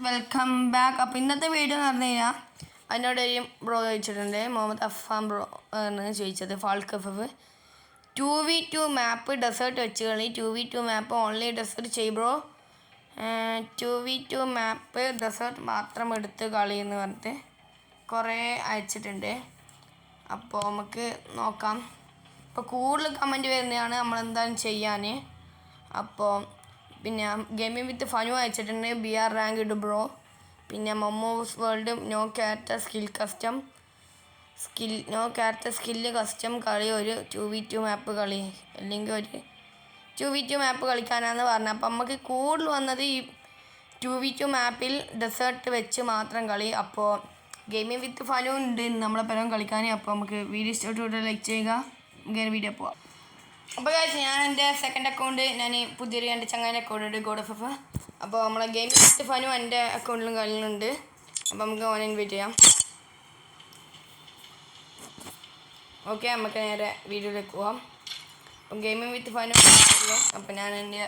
Welcome back. അപ്പോൾ ഇന്നത്തെ video എന്ന് പറഞ്ഞു കഴിഞ്ഞാൽ അതിനോടൊരു ബ്രോ ചോദിച്ചിട്ടുണ്ട്, മുഹമ്മദ് അഫാം ബ്രോ ആണ് ചോദിച്ചത്. ഫാൾക്ക് എഫ് 2v2 മാപ്പ് ഡെസേർട്ട് വെച്ച് കളി. 2v2 മാപ്പ് ഓൺലി ഡെസേർട്ട് ചെയ് ബ്രോ. 2v2 മാപ്പ് ഡെസേർട്ട് മാത്രം എടുത്ത് കളി എന്ന് പറഞ്ഞിട്ട് കുറേ അയച്ചിട്ടുണ്ട്. അപ്പോൾ നമുക്ക് നോക്കാം. ഇപ്പോൾ കൂടുതൽ കമൻറ്റ് വരുന്നതാണ് നമ്മളെന്തായാലും ചെയ്യാൻ. അപ്പോൾ പിന്നെ ഗെയിമിംഗ് വിത്ത് ഫനു അയച്ചിട്ടുണ്ട്, BR റാങ്ക് ഇടും ബ്രോ. പിന്നെ momos world no character skill custom കളി, ഒരു 2v2 മാപ്പ് കളി, അല്ലെങ്കിൽ ഒരു 2v2 മാപ്പ് കളിക്കാനാണെന്ന് പറഞ്ഞത്. അപ്പം നമുക്ക് കൂടുതൽ വന്നത് ഈ 2v2 മാപ്പിൽ ഡെസേർട്ട് വെച്ച് മാത്രം കളി. അപ്പോൾ ഗെയിമിംഗ് വിത്ത് ഫനു ഉണ്ട് നമ്മളെ പലരും കളിക്കാൻ. അപ്പോൾ നമുക്ക് വീഡിയോ ഇഷ്ടപ്പെട്ട ലൈക്ക് ചെയ്യുക. നമുക്ക് വീഡിയോ പോവാം. അപ്പോൾ ഗൈസ്, ഞാൻ എൻ്റെ സെക്കൻഡ് അക്കൗണ്ട് ഞാൻ പുതിയൊരു എൻ്റെ ചങ്ങാൻ്റെ അക്കൗണ്ട് ഉണ്ട്, ഗോഡ് എഫ്. അപ്പോൾ നമ്മളെ ഗെയിമിംഗ് വിത്ത് ഫനു എൻ്റെ അക്കൗണ്ടിലും കളിയുന്നുണ്ട്. അപ്പോൾ നമുക്ക് ഓനെ ഇൻവൈറ്റ് ചെയ്യാം. ഓക്കെ, നമുക്ക് നേരെ വീഡിയോയിലേക്ക് പോവാം. അപ്പം ഗെയിമിംഗ് വിത്ത് ഫനു. അപ്പോൾ ഞാൻ എൻ്റെ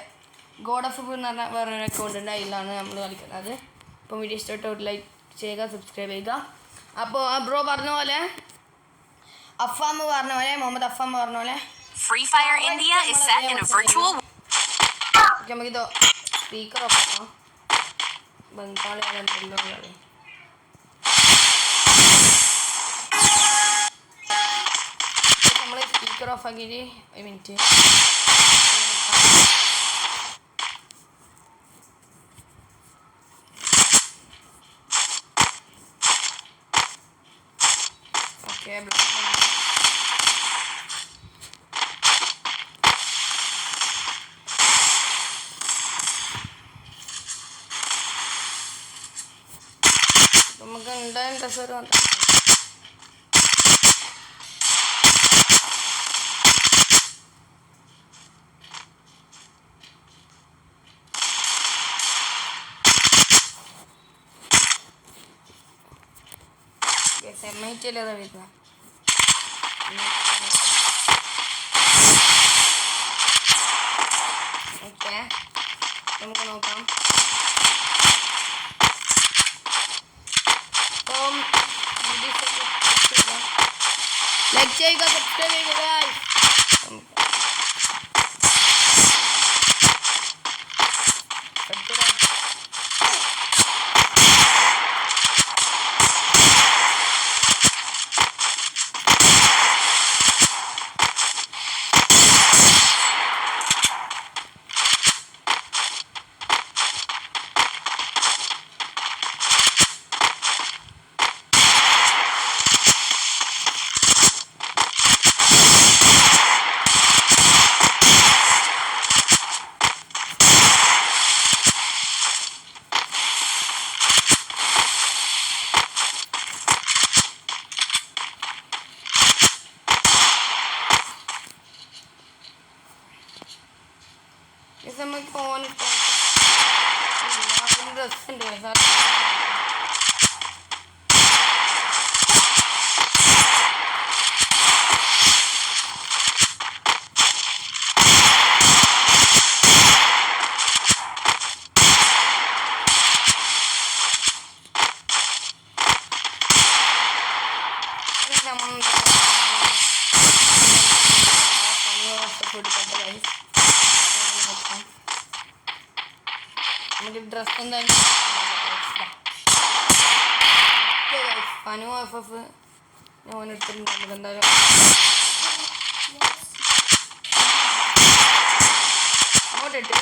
ഗോഡ് എഫ് എന്ന് പറഞ്ഞാൽ വേറൊരു അക്കൗണ്ട് ഉണ്ട്, അതിലാണ് നമ്മൾ കളിക്കുന്നത്. അപ്പം വീഡിയോ ഇഷ്ടപ്പെട്ട ലൈക്ക് ചെയ്യുക, സബ്സ്ക്രൈബ് ചെയ്യുക. അപ്പോൾ ആ ബ്രോ പറഞ്ഞ പോലെ, അഫാം പറഞ്ഞ പോലെ, മുഹമ്മദ് അഫാം പറഞ്ഞ പോലെ Free Fire India is set in a virtual. നമുക്കിത് സ്പീക്കർ ഓഫ് ആക്കാം. ബംഗാളിയാണ് കളി. നമ്മൾ സ്പീക്കർ ഓഫ് ആക്കിയിട്ട് ഒരു മിനിറ്റ്. ഓക്കെ, നമുക്ക് എന്തായാലും ഡ്രസ്സർ വന്നു. MIT അല്ലേ വരുന്നത്. ഓക്കെ, നമുക്ക് നോക്കാം. ലൈക്ക് ചെയ്യുക, സബ്സ്ക്രൈബ് ചെയ്യുക ഗൈസ്. നമുക്ക് ഫോൺ ഡ്രസ് ഉണ്ട് സാർ. നമുക്ക് ഡ്രസ് എന്തായാലും ഫനു FF ഞാൻ എടുത്തിട്ടുണ്ട്. നമുക്ക് എന്തായാലും അങ്ങോട്ടിട്ട്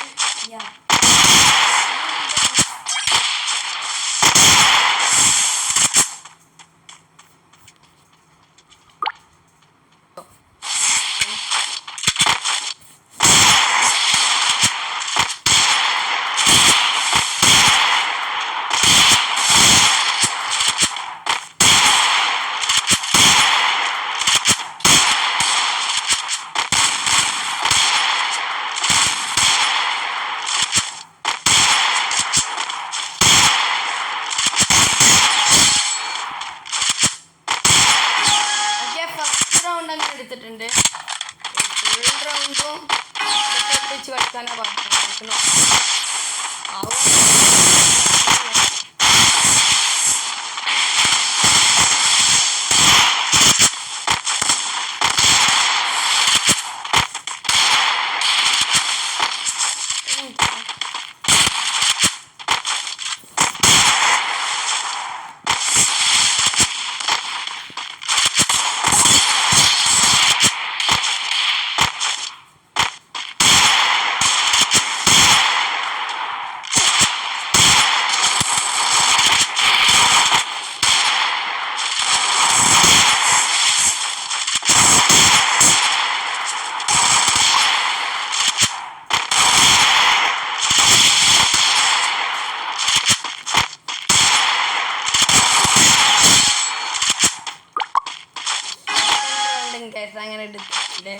എടുത്തിട്ടുണ്ട്. ഫുൾ റൗണ്ടും വെച്ച് കളിക്കാനാണ് പറഞ്ഞത്. അങ്ങനെ എടുത്തിട്ടുണ്ട്.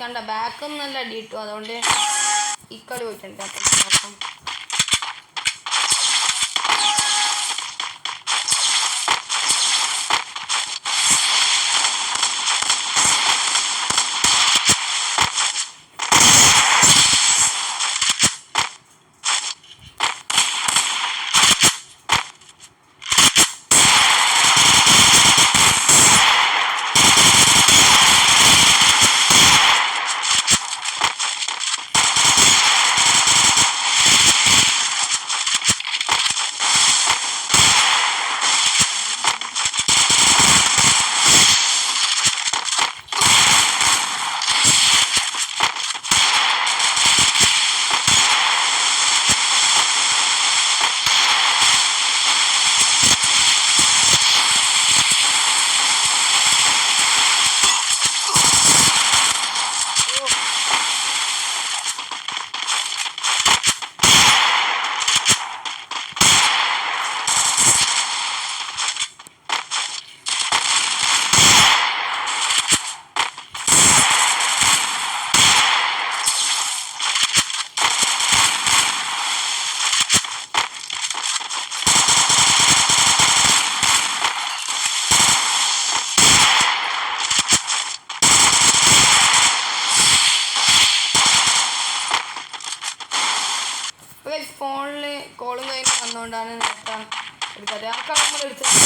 കണ്ട ബാക്കൊന്നും നല്ല അടി കിട്ടും. അതുകൊണ്ട് ഈ കളി പോയിട്ടുണ്ട്. അപ്പം ഫോണിൽ കോളും കഴിഞ്ഞ് വന്നുകൊണ്ടാണ് നേരത്തെ എടുക്കാറ്. ആ നമ്മൾ എടുത്തത്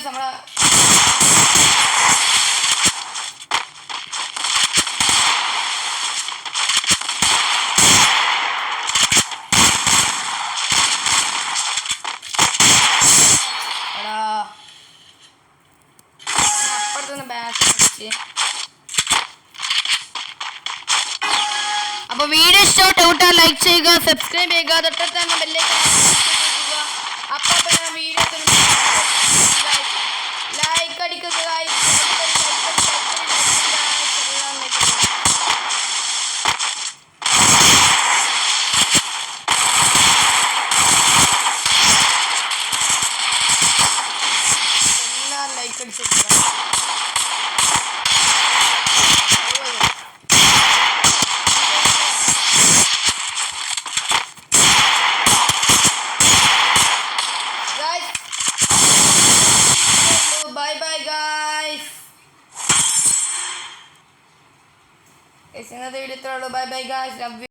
നമ്മളെ അപ്പുറത്തുനിന്ന് ബാക്ക് വെച്ച്. അപ്പോൾ വീഡിയോ ഇഷ്ടപ്പെട്ടാൽ ലൈക്ക് ചെയ്യുക, സബ്സ്ക്രൈബ് ചെയ്യുക, തൊട്ടടുത്ത് തന്നെ ബെല്ലൈക്കൺ അമർത്തുക. അപ്പോൾ വീഡിയോസ് ലൈക്ക് അടിക്കുക. എല്ലാം ലൈക്ക് അടിച്ചിട്ടുള്ള ഇന്നത്തെ വീഡിയോ ഇത്രയുള്ളൂ. Bye bye guys, love U.